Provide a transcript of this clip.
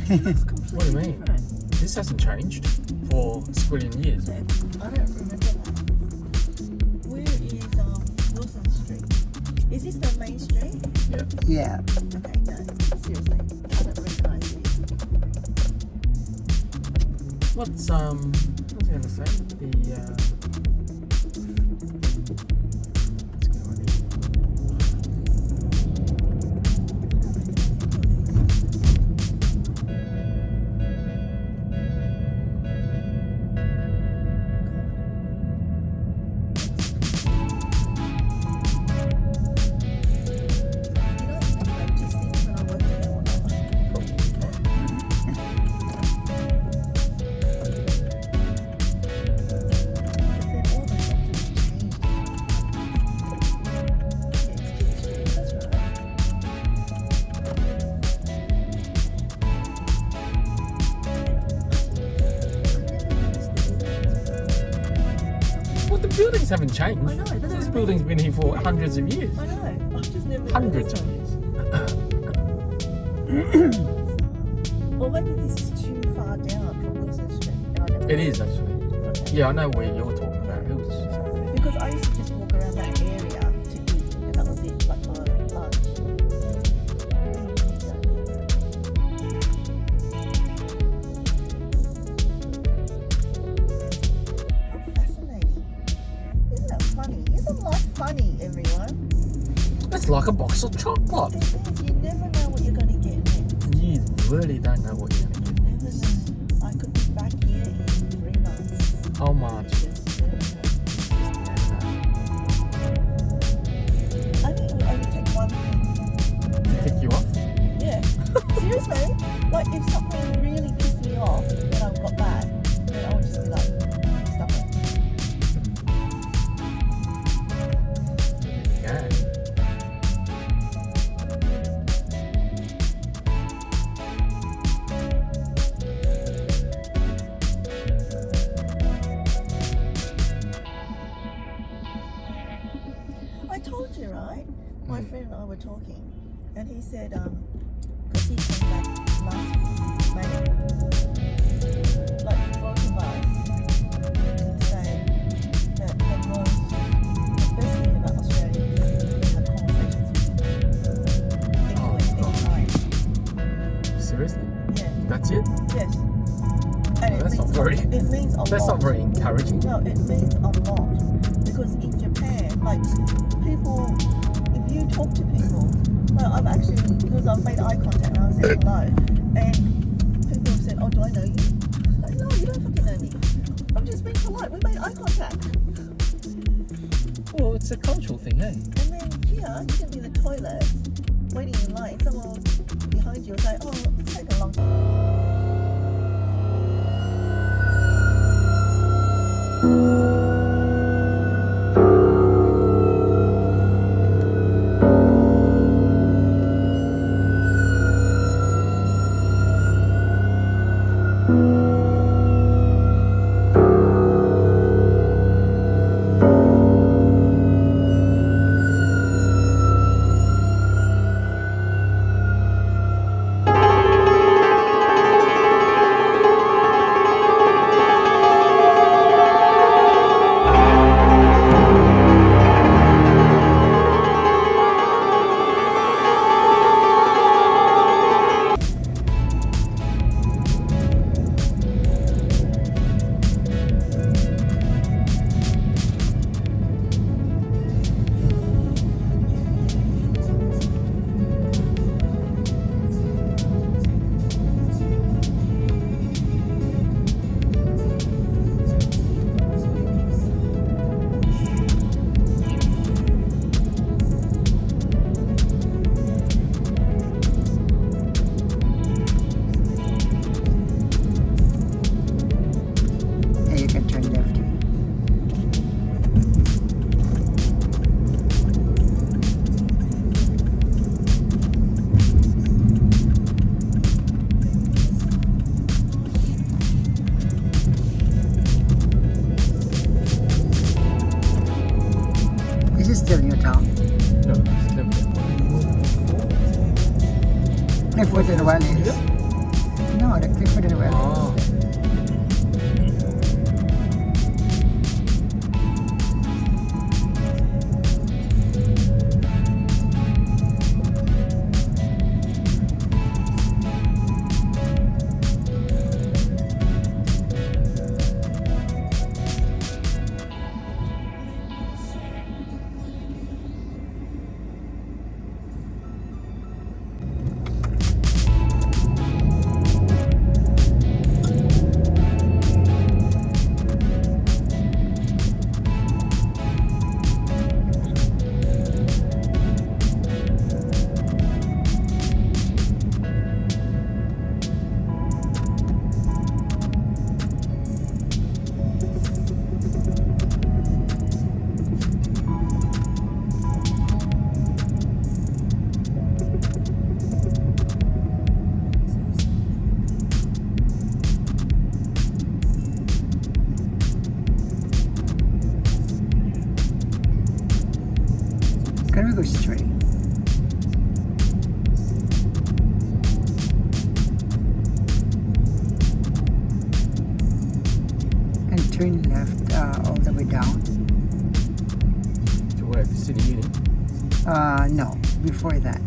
It's completely What do you mean? different. This hasn't changed for a squillion years. I don't remember that. Where is Wilson Street? Is this the main street? Yeah. Okay, no, seriously, I don't recognise this. What's what was I going to say? What's going on here? Buildings haven't changed. I know, that's This what I mean. building's been here for hundreds of years. I know. I've just never. Hundreds of years. Or maybe this is too far down from Wilson Street. And I never It is actually. Okay. Yeah, I know where you're talking about. It was. Because I used to just walk around that area to eat, and that was it, like for lunch. How fascinating. Isn't that funny? Isn't life funny, everyone? It's like a box of chocolate. It means you never know what you're going to get next. You really don't know what you're going to You get. never know. I could be back here in 3 months. Oh, Marge. Just never know. I think it would only take one thing. To tick you off. Yeah. Seriously? Like, if something really pissed me off when I got back, then I would just be like, stop it. Yeah. I told you, right? My friend and I were talking, and he said, because he came back last May, like both of us can say that the best thing about Australia is that we have conversations with anywhere, anytime. Seriously? Yeah. That's it? Yes. And That's not very. it means a lot. That's not very encouraging. No, it means a lot. Because in Japan, like, people, if you talk to people, like, I've actually, because I've made eye contact and I said hello, and people have said, oh, do I know you? I'm like, no, you don't fucking know me. I'm just being polite. We made eye contact. Well, it's a cultural thing, eh? And then here, you can be in the toilet, waiting in line, someone behind you will say, oh, it's taking a long time. still Newtown. No, it's If we did a while, yes. No, the Clifford and Wellington. Oh. Can we go straight? And turn left all the way down? To where? The city union? No, before that.